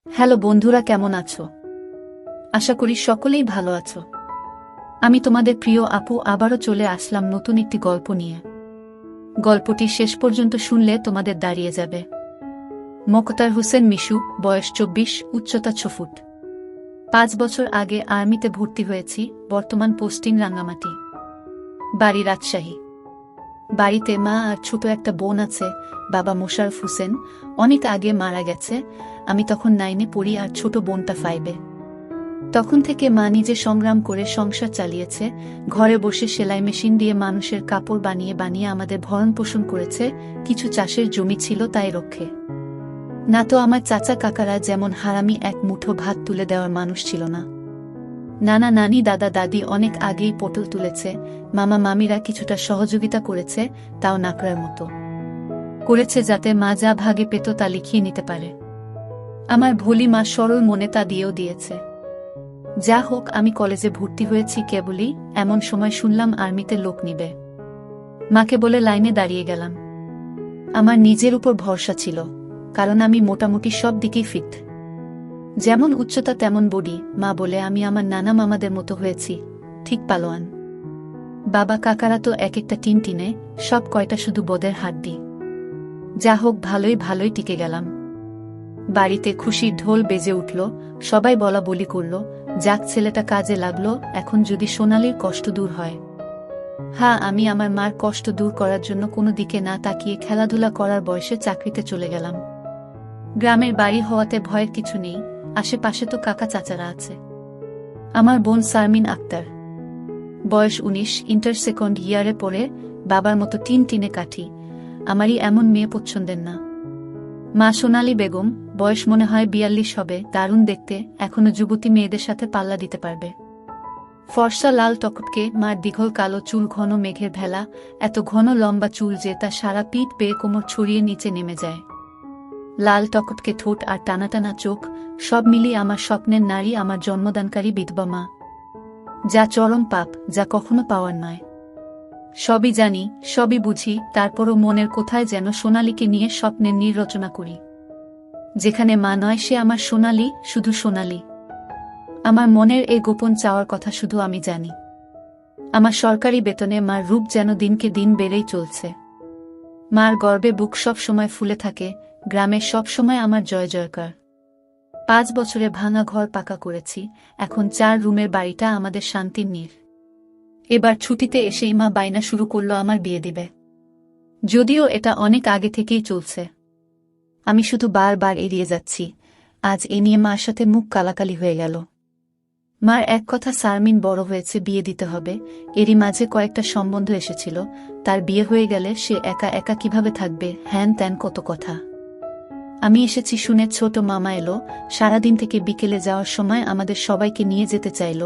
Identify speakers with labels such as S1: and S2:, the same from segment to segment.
S1: Hello বন্ধুরা, কেমন আছো? আশা করি সকলেই ভালো আছো। আমি তোমাদের প্রিয় আপু আবারও চলে আসলাম নতুন একটি গল্প নিয়ে। গল্পটি শেষ পর্যন্ত শুনলে তোমাদের দাঁড়িয়ে যাবে। মোখতার হোসেন মিশু, বয়স 24, উচ্চতা 6 ফুট। 5 বছর আগে আর্মিতে ভর্তি হয়েছি, বর্তমান পোস্টিং রাঙ্গামাটি। বাড়ি রাজশাহী। বাড়িতে মা আর ছোট একটা বোন আছে। বাবা মোশারফ হোসেন অনেক আগে মারা গেছে। আমি তখন 9-এ পড়ি আর ছোট বোনটা 5-এ। তখন থেকে মা নিজে সংগ্রাম করে সংসার চালিয়েছে। ঘরে বসে সেলাই মেশিন দিয়ে মানুষের কাপড় বানিয়ে বানিয়ে আমাদের ভরণ পোষণ করেছে। কিছু চাষের জমি ছিল, তাই রক্ষে। না তো আমার চাচা কাকারা যেমন হারামি এক মুঠো ভাত তুলে দেওয়ার মানুষ ছিল না। নানা নানি দাদা দাদি অনেক আগেই পটল তুলেছে। মামা মামিরা কিছুটা সহযোগিতা করেছে, তাও নাকড়ার মতো করেছে, যাতে মা যা ভাগে পেত তা লিখিয়ে নিতে পারে। আমার ভোলি মা সরল মনে তা দিয়েও দিয়েছে। যা হোক, আমি কলেজে ভর্তি হয়েছি কেবলই, এমন সময় শুনলাম আর্মিতে লোক নিবে। মাকে বলে লাইনে দাঁড়িয়ে গেলাম। আমার নিজের উপর ভরসা ছিল, কারণ আমি মোটামুটি সব দিকেই ফিট। যেমন উচ্চতা তেমন বডি। মা বলে আমি আমার নানা মামাদের মতো হয়েছি, ঠিক পালোয়ান। বাবা কাকারা তো এক একটা টিনে, সব কয়টা শুধু বোদের হাড্ডি। যা হোক, ভালোই ভালোই টিকে গেলাম। বাড়িতে খুশির ঢোল বেজে উঠল, সবাই বলা বলি করল, যাক ছেলেটা কাজে লাগলো, এখন যদি সোনালির কষ্ট দূর হয়। হ্যাঁ, আমি আমার মার কষ্ট দূর করার জন্য কোনো দিকে না তাকিয়ে খেলাধুলা করার বয়সে চাকরিতে চলে গেলাম। গ্রামের বাড়ি হওয়াতে ভয়ের কিছু নেই, আশেপাশে তো কাকা চাচারা আছে। আমার বোন শারমিন আক্তার, বয়স 19, ইন্টার সেকেন্ড ইয়ারে পড়ে। বাবার মতো টিনে কাঠি। আমারই এমন মেয়ে পছন্দের না। মা সোনালী বেগম, বয়স মনে হয় 42 হবে, দারুণ দেখতে, এখনো যুবতী মেয়েদের সাথে পাল্লা দিতে পারবে। ফর্সা লাল টকটকে, মার দীঘল কালো চুল, ঘন মেঘের ভেলা, এত ঘন লম্বা চুল যে তা সারা পিঠ বেয়ে কোমর ছড়িয়ে নিচে নেমে যায়। লাল টকটকে ঠোঁট আর টানা টানা চোখ, সব মিলিয়ে আমার স্বপ্নের নারী, আমার জন্মদানকারী বিধবা মা। যা চরম পাপ, যা কখনো পাওয়ার নয়। সবই জানি, সবই বুঝি, তারপরও মনের কোথায় যেন সোনালীকে নিয়ে স্বপ্নের নীড় রচনা করি। যেখানে মা নয়, সে আমার সোনালী, শুধু সোনালী। আমার মনের এই গোপন চাওয়ার কথা শুধু আমি জানি। আমার সরকারি বেতনে মার রূপ যেন দিনকে দিন বেড়েই চলছে। মার গর্বে বুক সব সময় ফুলে থাকে, গ্রামে সব সময় আমার জয় জয়কার। 5 বছরে ভাঙা ঘর পাকা করেছি, এখন 4 রুমের বাড়িটা আমাদের শান্তির নীড়। এবার ছুটিতে এসেই মা বায়না শুরু করল আমার বিয়ে দিবে। যদিও এটা অনেক আগে থেকেই চলছে, আমি শুধু বারবার এড়িয়ে যাচ্ছি। আজ এ নিয়ে মার সাথে মুখ কালাকালি হয়ে গেল। মার এক কথা, শারমিন বড় হয়েছে, বিয়ে দিতে হবে। এরই মাঝে কয়েকটা সম্বন্ধ এসেছিল, তার বিয়ে হয়ে গেলে সে একা একা কিভাবে থাকবে, হ্যান ত্যান কত কথা। আমি এসেছি শুনে ছোট মামা এলো। সারাদিন থেকে বিকেলে যাওয়ার সময় আমাদের সবাইকে নিয়ে যেতে চাইল।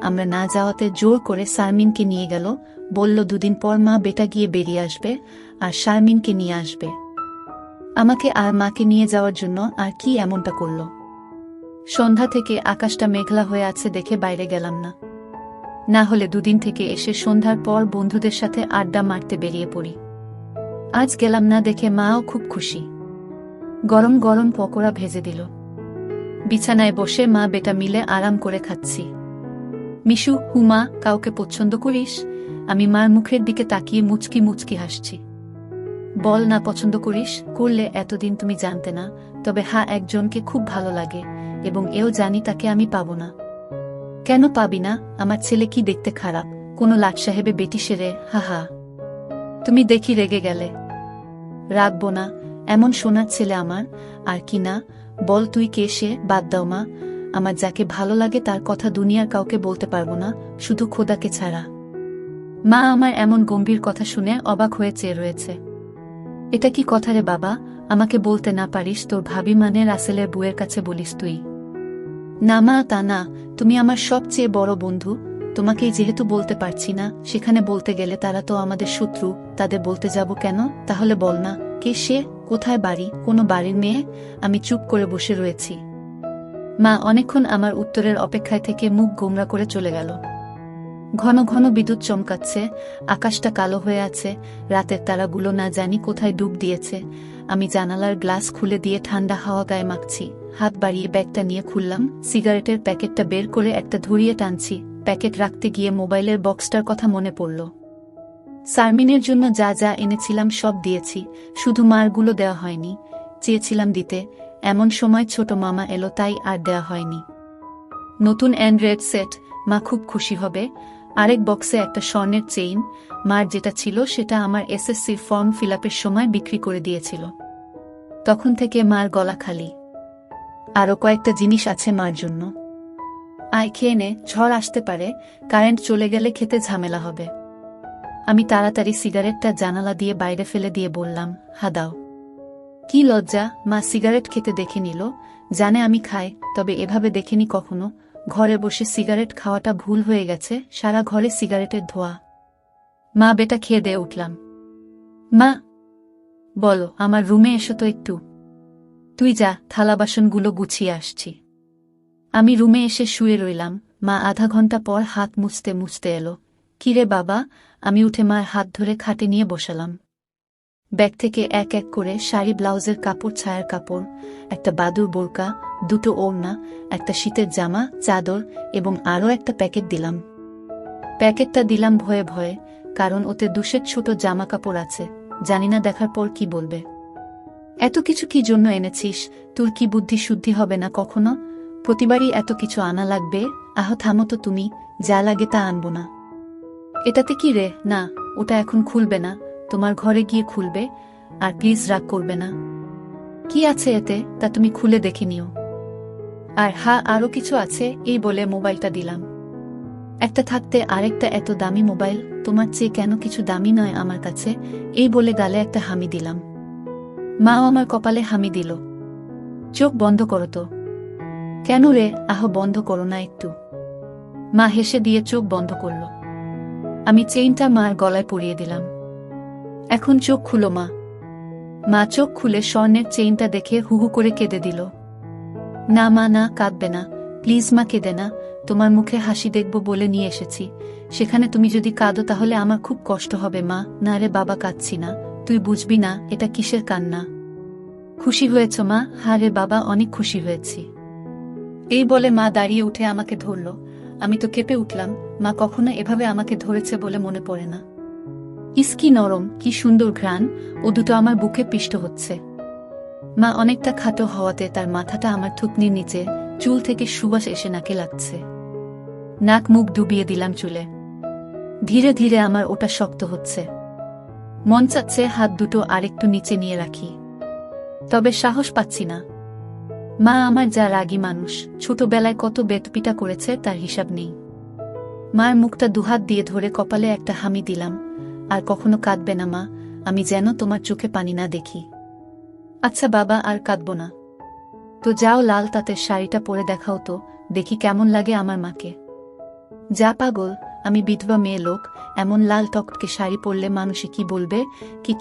S1: আমরা না যাওয়াতে জোর করে শারমিনকে নিয়ে গেল। বলল 2 দিন পর মা বেটা গিয়ে বেরিয়ে আসবে, আর শারমিনকে নিয়ে আসবে। আমাকে আর মাকে নিয়ে যাওয়ার জন্য আর কি এমনটা করল। সন্ধ্যা থেকে আকাশটা মেঘলা হয়ে আছে দেখে বাইরে গেলাম না। না হলে 2 দিন থেকে এসে সন্ধ্যার পর বন্ধুদের সাথে আড্ডা মারতে বেরিয়ে পড়ি। আজ গেলাম না দেখে মাও খুব খুশি। গরম গরম পকোড়া ভেজে দিল। বিছানায় বসে মা বেটা মিলে আরাম করে খাচ্ছি। মিশু, হুমা, কাউকে পছন্দ করিস? আমি মার মুখের দিকে তাকিয়ে মুচকি মুচকি হাসছি। বল না পছন্দ করিস? করলে এতদিন তুমি জানতে না, তবে হ্যাঁ, একজনকে খুব ভালো লাগে, এবং এও জানি তাকে আমি পাবো না। কেন পাবি না? আমার ছেলে কি দেখতে খারাপ? কোনো লাট সাহেবে বেটি সেরে? হা হা। তুমি দেখি রেগে গেলে। রাখবো না, এমন সোনার ছেলে আমার। আর কি না, বল তুই কে সে? বাদ দাও মা, আমার যাকে ভালো লাগে তার কথা দুনিয়ার কাউকে বলতে পারবো না, শুধু খোদাকে ছাড়া। মা আমার এমন গম্ভীর কথা শুনে অবাক হয়ে চেয়ে রয়েছে। এটা কি কথা রে বাবা? আমাকে বলতে না পারিস তোর ভাবি মানে রাসেলের বুয়ের কাছে বলিস তুই? না মা, তা না, তুমি আমার সবচেয়ে বড় বন্ধু। তোমাকেই যেহেতু বলতে পারছি না, সেখানে বলতে গেলে তারা তো আমাদের শত্রু, তাদের বলতে যাব কেন? তাহলে বল না, কে সে? কোথায় বাড়ি? কোনো বাড়ির মেয়ে? আমি চুপ করে বসে রয়েছি। মা অনেকক্ষণ আমার উত্তরের অপেক্ষায় থেকে মুখ গোমরা করে চলে গেল। ঘন ঘন বিদ্যুৎ চমকাচ্ছে, আকাশটা কালো হয়ে আছে, রাতের তারাগুলো না জানি কোথায় ডুব দিয়েছে। আমি জানালার গ্লাস খুলে দিয়ে ঠান্ডা হাওয়া গায়ে মাখছি। হাত বাড়িয়ে ব্যাগটা নিয়ে খুললাম, সিগারেটের প্যাকেটটা বের করে একটা ধরিয়ে টানছি। প্যাকেট রাখতে গিয়ে মোবাইলের বক্সটার কথা মনে পড়ল। সারমিনের জন্য যা যা এনেছিলাম সব দিয়েছি, শুধু মারগুলো দেওয়া হয়নি। চেয়েছিলাম দিতে, এমন সময় ছোট মামা এলো, তাই আর দেওয়া হয়নি। নতুন অ্যান্ড্রয়েড সেট, মা খুব খুশি হবে। আরেক বক্সে একটা স্বর্ণের চেইন, মার যেটা ছিল সেটা আমার এসএসসির ফর্ম ফিলআপের সময় বিক্রি করে দিয়েছিল। তখন থেকে মার গলা খালি। আরও কয়েকটা জিনিস আছে মার জন্য। আয় খেয়ে নে, ঝড় আসতে পারে, কারেন্ট চলে গেলে খেতে ঝামেলা হবে। আমি তাড়াতাড়ি সিগারেটটা জানালা দিয়ে বাইরে ফেলে দিয়ে বললাম, হা দাও। কি লজ্জা, মা সিগারেট খেতে দেখে নিল, জানে আমি খাই, তবে এভাবে দেখেনি কখনো। ঘরে বসে সিগারেট খাওয়াটা ভুল হয়ে গেছে, সারা ঘরে সিগারেটের ধোঁয়া। মা বেটা খেয়ে দিয়ে উঠলাম। মা বলো, আমার রুমে এসো তো একটু। তুই যা, থালা বাসনগুলো গুছিয়ে আসছি। আমি রুমে এসে শুয়ে রইলাম। মা আধা ঘন্টা পর হাত মুছতে মুছতে এলো। কিরে বাবা? আমি উঠে মার হাত ধরে খাটে নিয়ে বসালাম। ব্যাগ থেকে এক এক করে শাড়ি, ব্লাউজের কাপড়, ছায়ার কাপড়, একটা বাদুর বোরকা, দুটো ওড়না, একটা শীতের জামা, চাদর এবং আরও একটা প্যাকেট দিলাম। প্যাকেটটা দিলাম ভয়ে ভয়ে, কারণ ওতে দুশের ছোট জামা কাপড় আছে, জানি না দেখার পর কি বলবে। এত কিছু কি জন্য এনেছিস? তোর কি বুদ্ধি শুদ্ধি হবে না কখনো? প্রতিবারই এত কিছু আনা লাগবে? আহ থামো তো তুমি, যা লাগে তা আনবো না। এটাতে কি রে? না, ওটা এখন খুলবে না, তোমার ঘরে গিয়ে খুলবে। আর প্লিজ রাগ করবে না। কি আছে এতে, তা তুমি খুলে দেখে নিও। আর হ্যাঁ, আরও কিছু আছে, এই বলে মোবাইলটা দিলাম। একটা থাকতে আরেকটা এত দামি মোবাইল, তোমার চেয়ে কেন কিছু দামি নয় আমার কাছে, এই বলে গালে একটা হামি দিলাম। মাও আমার কপালে হামি দিল। চোখ বন্ধ করো তো। কেন রে? আহ বন্ধ করো না একটু। মা হেসে দিয়ে চোখ বন্ধ করল। আমি চেইনটা মার গলায় পরিয়ে দিলাম। এখন চোখ খুলো মা। মা চোখ খুলে স্বর্ণের চেইনটা দেখে হুহু করে কেঁদে দিল। না মা, না, কাঁদবে না, প্লিজ মা, কেঁদে না। তোমার মুখে হাসি দেখব বলে নিয়ে এসেছি, সেখানে তুমি যদি কাঁদো তাহলে আমার খুব কষ্ট হবে মা। না রে বাবা, কাঁদছি না, তুই বুঝবি না এটা কিসের কান্না। খুশি হয়েছ মা? হ্যাঁ রে বাবা, অনেক খুশি হয়েছি। এই বলে মা দাঁড়িয়ে উঠে আমাকে ধরল। আমি তো কেঁপে উঠলাম। মা কখনো এভাবে আমাকে ধরেছে বলে মনে পড়ে না। ইস কি নরম, কি সুন্দর ঘ্রাণ, ও দুটো আমার বুকে পিষ্ট হচ্ছে। মা অনেকটা খাটো হওয়াতে তার মাথাটা আমার থুতনির নিচে, চুল থেকে সুবাস এসে নাকে লাগছে। নাক মুখ ডুবিয়ে দিলাম চুলে। ধীরে ধীরে আমার ওটা শক্ত হচ্ছে। মন চাচ্ছে হাত দুটো আরেকটু নিচে নিয়ে রাখি, তবে সাহস পাচ্ছি না। মা আমার যা রাগী মানুষ, ছোটবেলায় কত বেতপিটা করেছে তার হিসাব নেই। মার মুখটা দুহাত দিয়ে ধরে কপালে একটা হামি দিলাম। আর কখনো কাঁদবে না মা, আমি যেন তোমার চোখে পানি না দেখি। আচ্ছা বাবা, আর কাঁদব না। তো যাও, লাল তাঁতের শাড়িটা পরে দেখাও তো, দেখি কেমন লাগে আমার মাকে। যা পাগল, আমি বিধবা মেয়ে লোক, এমন লাল টকটকে শাড়ি পরলে মানুষে কি বলবে?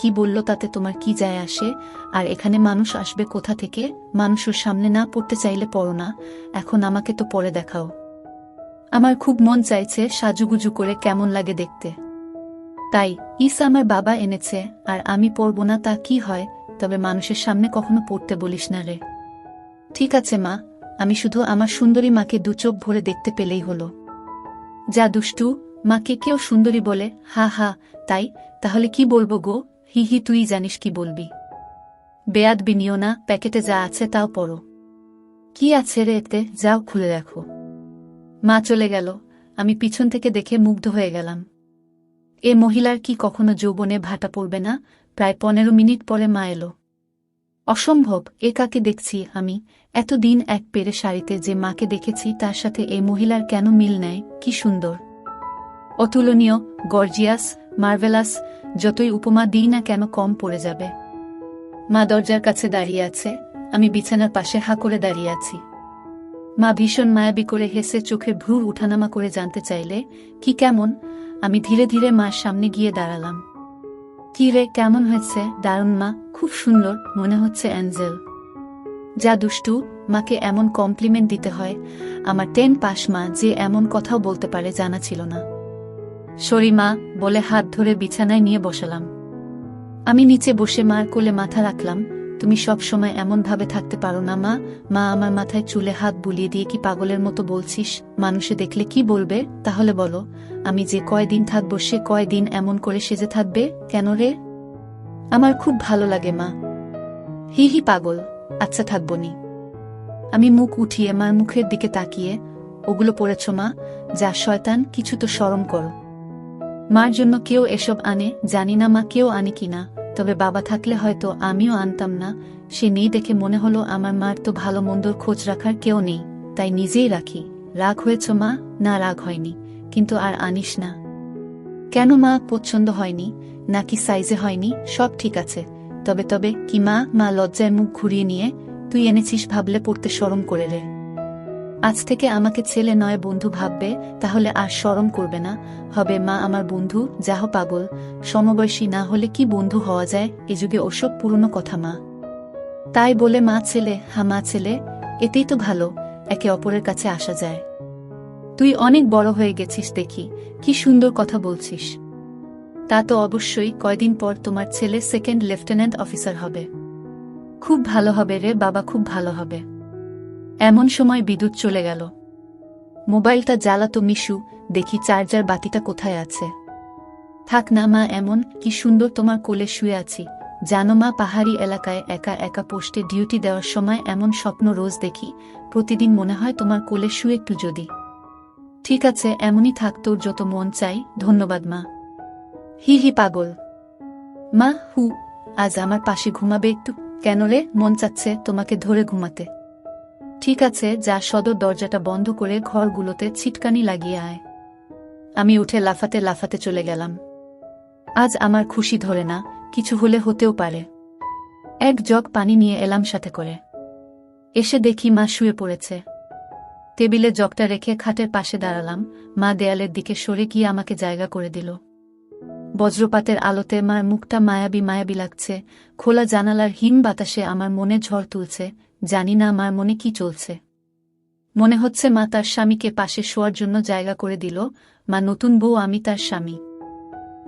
S1: কি বলল তাতে তোমার কি যায় আসে? আর এখানে মানুষ আসবে কোথা থেকে? মানুষের সামনে না পড়তে চাইলে পড়ো না, এখন আমাকে তো পরে দেখাও। আমার খুব মন চাইছে সাজুগুজু করে কেমন লাগে দেখতে। তাই ইস আমার বাবা এনেছে, আর আমি পরব না তা কি হয়? তবে মানুষের সামনে কখনো পড়তে বলিস না রে। ঠিক আছে মা, আমি শুধু আমার সুন্দরী মাকে দু চোখ ভরে দেখতে পেলেই হলো। যা দুষ্টু, মাকে কেউ সুন্দরী বলে? হা হা, তাই? তাহলে কি বলবো গো? হি হি, তুই জানিস কি বলবি। বেয়াদ বিনিও না, প্যাকেটে যা আছে তাও পড়ো। কি আছে রে এতে? যাও খুলে রাখো। মা চলে গেল। আমি পিছন থেকে দেখে মুগ্ধ হয়ে গেলাম। এ মহিলার কি কখনো যৌবনে ভাটা পড়বে না? প্রায় 15 মিনিট পরে মা এলো। অসম্ভব, এ কাকে দেখছি আমি? এতদিন এক পেরে শাড়িতে যে মাকে দেখেছি তার সাথে এই মহিলার কেন মিল নেয়? কি সুন্দর, অতুলনীয়, গর্জিয়াস, মার্ভেলাস, যতই উপমা দিই না কেন কম পড়ে যাবে। মা দরজার কাছে দাঁড়িয়ে আছে, আমি বিছানার পাশে হা করে দাঁড়িয়ে আছি। মা ভীষণ মায়াবী করে হেসে চোখে ভ্রু উঠানামা করে জানতে চাইলে, কি কেমন? আমি ধীরে ধীরে মার সামনে গিয়ে দাঁড়ালাম। কি রে, কেমন হয়েছে? দারুণ মা, খুব সুন্দর, মনে হচ্ছে অ্যাঞ্জেল। যা দুষ্টু, মাকে এমন কমপ্লিমেন্ট দিতে হয়? আমার 10 পাস মা যে এমন কথাও বলতে পারে জানা ছিল না। সরি মা, বলে হাত ধরে বিছানায় নিয়ে বসালাম। আমি নিচে বসে মার কোলে মাথা রাখলাম, তুমি সব সময় এমন ভাবে থাকতে পারো না মা। মা আমার মাথায় চুলে হাত বুলিয়ে দিয়ে কি পাগলের মতো বলছিস? মানুষে দেখলে কি বলবে? তাহলে বলো, আমি যে কয়দিন থাকবো সে কয়দিন এমন করে সেজে থাকবে কেন রে? আমার খুব ভালো লাগে মা। হি হি পাগল, আচ্ছা থাকবনি। আমি মুখ উঠিয়ে মার মুখের দিকে তাকিয়ে, ওগুলো পড়েছ মা? যা শয়তান, কিছু তো শরম করো। মার জন্য কেউ এসব আনে জানি না মা, কেউ আনে কিনা, তবে বাবা থাকলে হয়তো আমিও আনতাম না। সে নেই দেখে মনে হলো আমার মার তো ভালো মন্দর খোঁজ রাখার কেউ নেই, তাই নিজেই রাখি। রাগ হয়েছ মা? না রাগ হয়নি, কিন্তু আর আনিস না। কেন মা, পছন্দ হয়নি নাকি সাইজে হয়নি? সব ঠিক আছে। তবে তবে কি মা? মা লজ্জায় মুখ ঘুরিয়ে নিয়ে, তুই এনেছিস ভাবলে পড়তে শরম করে রে। আজ থেকে আমাকে ছেলে নয় বন্ধু ভাববে, তাহলে আর শরম করবে না। হবে মা আমার বন্ধু। যাহ পাগল, সমবয়সী না হলে কি বন্ধু হওয়া যায় এ যুগে? ওসব পুরনো কথা মা। তাই বলে মা ছেলে? হা মা ছেলে, এতেই তো ভালো, একে অপরের কাছে আসা যায়। তুই অনেক বড় হয়ে গেছিস দেখি, কি সুন্দর কথা বলছিস। তা তো অবশ্যই, কয়দিন পর তোমার ছেলে সেকেন্ড লেফটেন্যান্ট অফিসার হবে। খুব ভালো হবে রে বাবা, খুব ভালো হবে। এমন সময় বিদ্যুৎ চলে গেল। মোবাইলটা জ্বালাতো মিশু, দেখি চার্জার বাতিটা কোথায় আছে। থাক না মা, এমন কি সুন্দর তোমার কোলে শুয়ে আছি। জানো মা, পাহাড়ি এলাকায় একা একা পোস্টে ডিউটি দেওয়ার সময় এমন স্বপ্ন রোজ দেখি। প্রতিদিন মনে হয় তোমার কোলে শুয়ে একটু যদি। ঠিক আছে, এমনই থাক, তোর যত মন চাই। ধন্যবাদ মা। হি হি পাগল। মা হু, আজ আমার পাশে ঘুমাবে একটু? কেন রে, মন চাচ্ছে তোমাকে ধরে ঘুমাতে। ঠিক আছে, যা সদর দরজাটা বন্ধ করে ঘরগুলোতে ছিটকানি লাগিয়ে আয়। আমি উঠে লাফাতে লাফাতে চলে গেলাম। আজ আমার খুশি ধরে না, কিছু হলে হতেও পারে। এক জগ পানি নিয়ে এলাম সাথে করে। এসে দেখি মা শুয়ে পড়েছে। টেবিলে জগটা রেখে খাটের পাশে দাঁড়ালাম। মা দেয়ালের দিকে সরে গিয়ে আমাকে জায়গা করে দিল। বজ্রপাতের আলোতে মার মুখটা মায়াবী মায়াবী লাগছে। খোলা জানালার হিম বাতাসে আমার মনে ঝড় তুলছে। জানি না মার মনে কি চলছে। মনে হচ্ছে মা তার স্বামীকে পাশে শোয়ার জন্য জায়গা করে দিল। মা নতুন বউ, আমি তার স্বামী।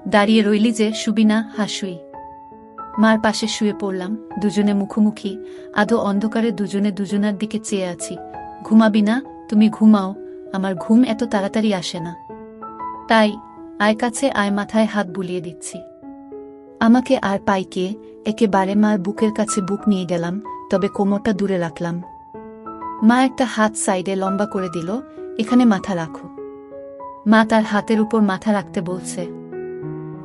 S1: দাঁড়িয়ে রইলি যে, শুবি না? হাসুই। মার পাশে শুয়ে পড়লাম, দুজনে মুখোমুখি। আধো অন্ধকারে দুজনে দুজনার দিকে চেয়ে আছি। ঘুমাবি না? তুমি ঘুমাও, আমার ঘুম এত তাড়াতাড়ি আসে না। তাই আয় কাছে আয়, মাথায় হাত বুলিয়ে দিচ্ছি। আমাকে আর পাই কে? একেবারে মার বুকের কাছে বুক নিয়ে গেলাম, তবে কোমরটা দূরে রাখলাম। মা একটা হাত সাইডে লম্বা করে দিল। এখানে মাথা রাখো। মা তার হাতের উপর মাথা রাখতে বলছে।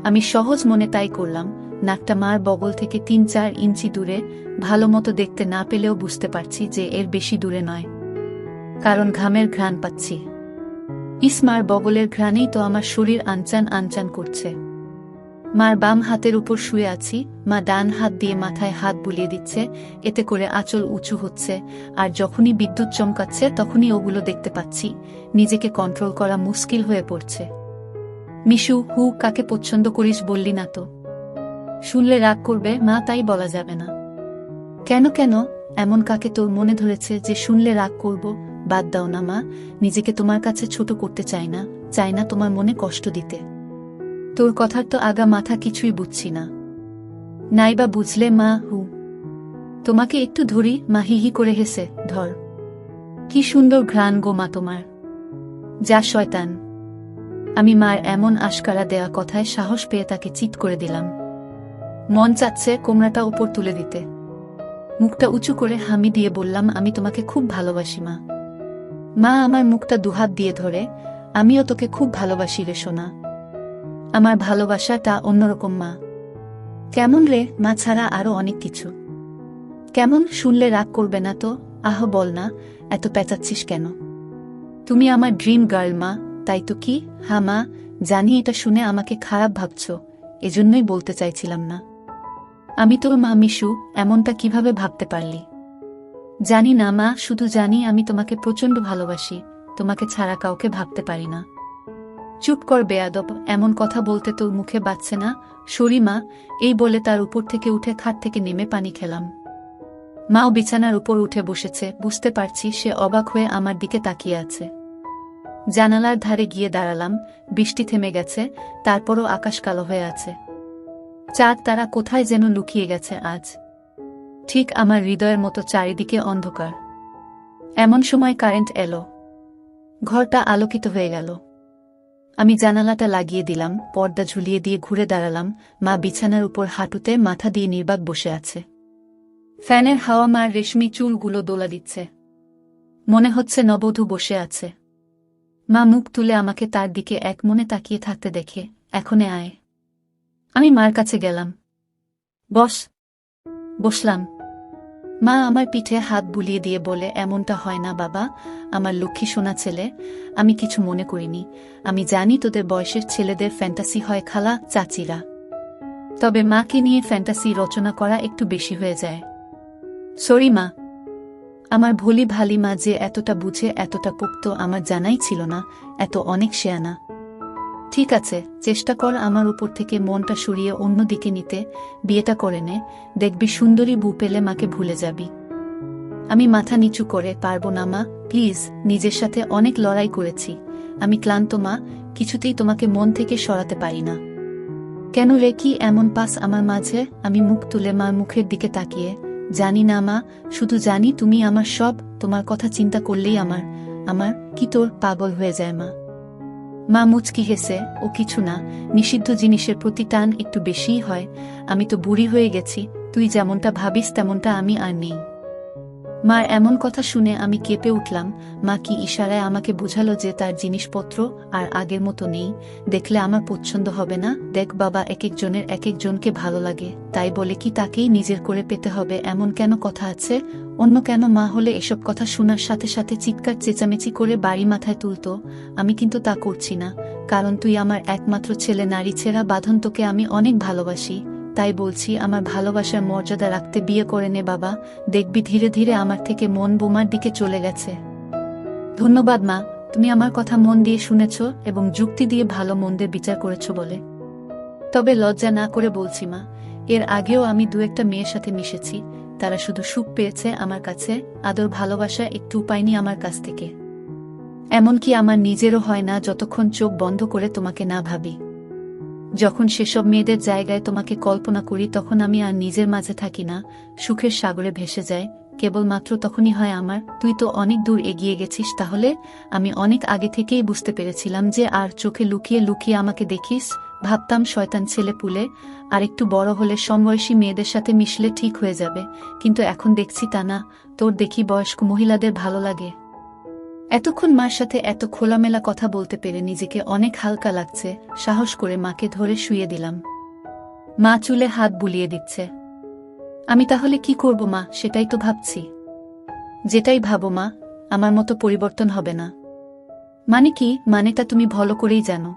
S1: আমি সহজ মনে তাই করলাম। নাকটা মার বগল থেকে ৩-৪ ইঞ্চি দূরে। ভালো মতো দেখতে না পেলেও বুঝতে পারছি যে এর বেশি দূরে নয়, কারণ ঘামের ঘ্রাণ পাচ্ছি। ইসমার বগলের ঘ্রাণেই তো আমার শরীর আনচান আনচান করছে। মার বাম হাতের উপর শুয়ে আছি। মা ডান হাত দিয়ে মাথায় হাত বুলিয়ে দিচ্ছে, এতে করে আঁচল উঁচু হচ্ছে। আর যখনই বিদ্যুৎ চমকাচ্ছে তখনই ওগুলো দেখতে পাচ্ছি। নিজেকে কন্ট্রোল করা মুশকিল হয়ে পড়ছে। মিশু, হু কাকে পছন্দ করিস বললি না তো? শুনলে রাগ করবে মা, তাই বলা যাবে না। কেন কেন, এমন কাকে তোর মনে ধরেছে যে শুনলে রাগ করব? বাদ দাও না মা, নিজেকে তোমার কাছে ছোট করতে চাই না, চাই না তোমার মনে কষ্ট দিতে। তোর কথার তো আগা মাথা কিছুই বুঝছি না। নাইবা বুঝলে মা, হু তোমাকে একটু ধরি। মা হিহি করে হেসে, ধর। কি সুন্দর ঘ্রাণ গো মা তোমার। যা শয়তান। আমি মার এমন আশকারা দেয়া কথায় সাহস পেয়ে তাকে চিৎ করে দিলাম। মন চাচ্ছে কোমরাটা উপর তুলে দিতে। মুখটা উঁচু করে হামি দিয়ে বললাম, আমি তোমাকে খুব ভালোবাসি মা। মা আমার মুখটা দুহাত দিয়ে ধরে, আমিও তোকে খুব ভালোবাসি রে সোনা। আমার ভালোবাসাটা অন্যরকম মা। কেমন রে? মা ছাড়া আরো অনেক কিছু। কেমন? শুনলে রাগ করবে না তো? আহ বল না, এত পেঁচাচ্ছিস কেন? তুমি আমার ড্রিম গার্ল মা, তাই তো। কি? হ্যাঁ মা, জানি এটা শুনে আমাকে খারাপ ভাবছ, এজন্যই বলতে চাইছিলাম না। আমি তোর মা মিশু, এমনটা কিভাবে ভাবতে পারলি? জানি না মা, শুধু জানি আমি তোমাকে প্রচণ্ড ভালোবাসি। তোমাকে ছাড়া কাউকে ভাবতে পারি না। চুপ কর বেয়াদব, এমন কথা বলতে তোর মুখে বাজছে না? সরি মা। এই বলে তার উপর থেকে উঠে খাট থেকে নেমে পানি খেলাম। মাও বিছানার উপর উঠে বসেছে। বুঝতে পারছি সে অবাক হয়ে আমার দিকে তাকিয়ে আছে। জানালার ধারে গিয়ে দাঁড়ালাম। বৃষ্টি থেমে গেছে, তারপরও আকাশ কালো হয়ে আছে। চাঁদ তারা কোথায় যেন লুকিয়ে গেছে আজ। ঠিক আমার হৃদয়ের মতো চারিদিকে অন্ধকার। এমন সময় কারেন্ট এলো। ঘরটা আলোকিত হয়ে গেল। আমি জানালাটা লাগিয়ে দিলাম, পর্দা ঝুলিয়ে দিয়ে ঘুরে দাঁড়ালাম। মা বিছানার উপর হাঁটুতে মাথা দিয়ে নির্বাক বসে আছে। ফ্যানের হাওয়া মার রেশমি চুলগুলো দোলা দিচ্ছে। মনে হচ্ছে নববধূ বসে আছে। মা মুখ তুলে আমাকে তার দিকে এক মনে তাকিয়ে থাকতে দেখে, এখনে আয়। আমি মার কাছে গেলাম। বস। বসলাম। মা আমার পিঠে হাত বুলিয়ে দিয়ে বলে, এমনটা হয় না বাবা, আমার লক্ষ্মী সোনা ছেলে। আমি কিছু মনে করিনি। আমি জানি তোদের বয়সের ছেলেদের ফ্যান্টাসি হয় খালা, চাচিরা। তবে মাকে নিয়ে ফ্যান্টাসি রচনা করা একটু বেশি হয়ে যায়। সরি মা। আমার ভোলি ভালি মা যে এতটা বুঝে, এতটা পোক্ত আমার জানাই ছিল না, এত অনেক শেয়ানা। ঠিক আছে, চেষ্টা কর আমার উপর থেকে মনটা সরিয়ে অন্য দিকে নিতে। বিয়েটা করে নে, দেখবি সুন্দরী বউ পেলে মাকে ভুলে যাবি। আমি মাথা নিচু করে, পারবো না মা, প্লিজ। নিজের সাথে অনেক লড়াই করেছি, আমি ক্লান্ত মা, কিছুতেই তোমাকে মন থেকে সরাতে পারি না। কেন রে, কি এমন পাস আমার মাঝে? আমি মুখ তুলে মার মুখের দিকে তাকিয়ে, জানি না মা, শুধু জানি তুমি আমার সব। তোমার কথা চিন্তা করলেই আমার কি তোর পাগল হয়ে যায় মা। মা মুচকি হেসে, ও কিছু না, নিষিদ্ধ জিনিসের প্রতি টান একটু বেশিই হয়। আমি তো বুড়ি হয়ে গেছি, তুই যেমনটা ভাবিস তেমনটা আমি আর নেই। মার এমন কথা শুনে আমি কেঁপে উঠলাম। মা কি ইশারায় আমাকে বুঝালো যে তার জিনিসপত্র আর আগের মতো নেই, দেখলে আমার পছন্দ হবে না? দেখ বাবা, এক একজনের এক একজনকে ভালো লাগে, তাই বলে কি তাকেই নিজের করে পেতে হবে এমন কেন কথা আছে? অন্য কেন মা হলে এসব কথা শোনার সাথে সাথে চিৎকার চেঁচামেচি করে বাড়ি মাথায় তুলত। আমি কিন্তু তা করছি না, কারণ তুই আমার একমাত্র ছেলে, নারী ছেঁড়া বাঁধন, তোকে আমি অনেক ভালোবাসি। তাই বলছি, আমার ভালোবাসার মর্যাদা রাখতে বিয়ে করে নে বাবা, দেখবি ধীরে ধীরে আমার থেকে মন বোমার দিকে চলে গেছে। ধন্যবাদ মা, তুমি আমার কথা মন দিয়ে শুনেছ এবং যুক্তি দিয়ে ভালো মন্দের বিচার করেছ বলে। তবে লজ্জা না করে বলছি মা, এর আগেও আমি দু একটা মেয়ের সাথে মিশেছি, তারা শুধু সুখ পেয়েছে আমার কাছে, আদর ভালোবাসা একটু পাইনি আমার কাছ থেকে। এমনকি আমার নিজেরও হয় না যতক্ষণ চোখ বন্ধ করে তোমাকে না ভাবি। যখন সেসব মেয়েদের জায়গায় তোমাকে কল্পনা করি তখন আমি আর নিজের মাঝে থাকি না, সুখের সাগরে ভেসে যায়। কেবলমাত্র তখনই হয় আমার। তুই তো অনেক দূর এগিয়ে গেছিস তাহলে। আমি অনেক আগে থেকেই বুঝতে পেরেছিলাম যে আর চোখে লুকিয়ে লুকিয়ে আমাকে দেখিস। ভাবতাম শয়তান ছেলে পুলে, আর একটু বড় হলে সমবয়সী মেয়েদের সাথে মিশলে ঠিক হয়ে যাবে, কিন্তু এখন দেখছি তা না। তোর দেখি বয়স্ক মহিলাদের ভালো লাগে। এতক্ষণ মার সাথে এত খোলামেলা কথা বলতে পেরে নিজেকে অনেক হালকা লাগছে। সাহস করে মাকে ধরে শুইয়ে দিলাম। মা চুলে হাত বুলিয়ে দিচ্ছে। আমি তাহলে কি করব মা, সেটাই তো ভাবছি। যেটাই ভাবো মা, আমার মতো পরিবর্তন হবে না। মানে কি? মানেটা তুমি ভালো করেই জানো।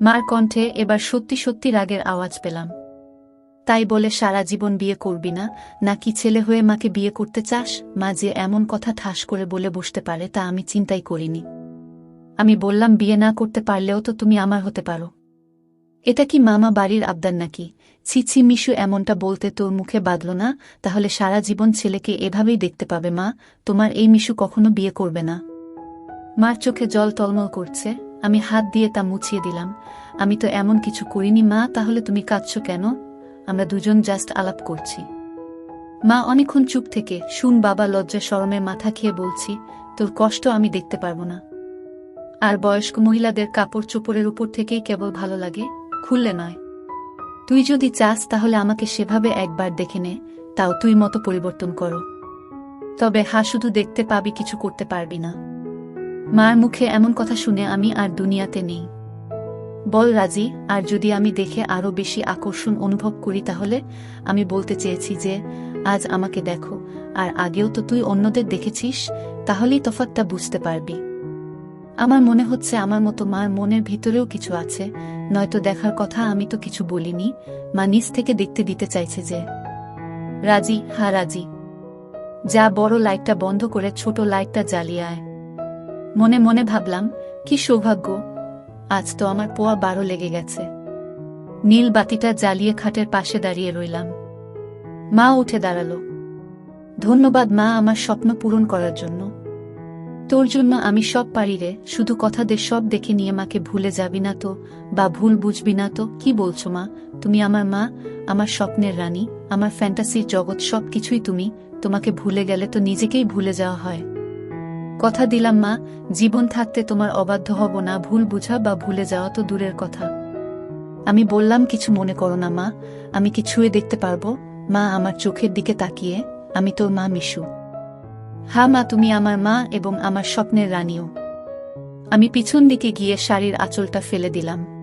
S1: মার কণ্ঠে এবার সত্যি সত্যি রাগের আওয়াজ পেলাম। তাই বলে সারা জীবন বিয়ে করবি না, নাকি ছেলে হয়ে মাকে বিয়ে করতে চাস? মা যে এমন কথা ঠাস করে বলে বসতে পারে তা আমি চিন্তাই করিনি। আমি বললাম, বিয়ে না করতে পারলেও তো তুমি আমার হতে পারো। এটা কি মামা বাড়ির আবদার নাকি? ছি ছি মিশু, এমনটা বলতে তোর মুখে বাঁধল না? তাহলে সারা জীবন ছেলেকে এভাবেই দেখতে পাবে মা। তোমার এই মিশু কখনো বিয়ে করবে না। মার চোখে জল টলমল করছে। আমি হাত দিয়ে তা মুছিয়ে দিলাম। আমি তো এমন কিছু করিনি মা। তাহলে তুমি কাঁদছো কেন? আমরা দুজন জাস্ট আলাপ করছি। মা অনেকক্ষণ চুপ থেকে, শুন বাবা, লজ্জা শরমে মাথা খেয়ে বলছি, তোর কষ্ট আমি দেখতে পারবো না। আর বয়স্ক মহিলাদের কাপড় চোপড়ের উপর থেকেই কেবল ভালো লাগে, খুললে নয়। তুই যদি চাস তাহলে আমাকে সেভাবে একবার দেখে নে, তাও তুই মতো পরিবর্তন করো। তবে শুধু দেখতে পাবি, কিছু করতে পারবি না। মার মুখে এমন কথা শুনে আমি আর দুনিয়াতে নেই। বল রাজি। আর যদি আমি দেখে আরো বেশি আকর্ষণ অনুভব করি তাহলে? আমি বলতে চেয়েছি যে আজ আমাকে দেখো, আর আগেও তো তুই অন্যদের দেখেছিস, তাহলেই তফাৎটা বুঝতে পারবি। আমার মনে হচ্ছে আমার মতো মার মনের ভিতরেও কিছু আছে, নয়তো দেখার কথা আমি তো কিছু বলিনি। মা নিজ থেকে দেখতে দিতে চাইছে যে। রাজি? হ্যাঁ রাজি। যা, বড় লাইটটা বন্ধ করে ছোট লাইটটা জ্বালিয়ে আয়। মনে মনে ভাবলাম, কি সৌভাগ্য, আজ তো আমার পোয়া 12 লেগে গেছে। নীল বাতিটা জ্বালিয়ে খাটের পাশে দাঁড়িয়ে রইলাম। মা উঠে দাঁড়ালো। ধন্যবাদ মা, আমার স্বপ্ন পূরণ করার জন্য। তোর জন্য আমি সব পারি রে, শুধু কথা দে সব দেখে নিয়ে মাকে ভুলে যাবি না তো, বা ভুল বুঝবি না তো? কি বলছো মা? তুমি আমার মা, আমার স্বপ্নের রানী। আমার ফ্যান্টাসির জগৎ সব কিছুই তুমি, তোমাকে ভুলে গেলে তো নিজেকেই ভুলে যাওয়া হয়। কথা দিলাম মা, জীবন থাকতে তোমার অবাধ্য হব না, ভুল বুঝা বা ভুলে যাওয়া তো দূরের কথা। আমি বললাম, কিছু মনে করো না মা, আমি কি ছুঁয়ে দেখতে পারবো? মা আমার চোখের দিকে তাকিয়ে, আমি তোর মা মিশু। হ্যাঁ মা, তুমি আমার মা এবং আমার স্বপ্নের রানীও। আমি পিছন দিকে গিয়ে শাড়ির আঁচলটা ফেলে দিলাম।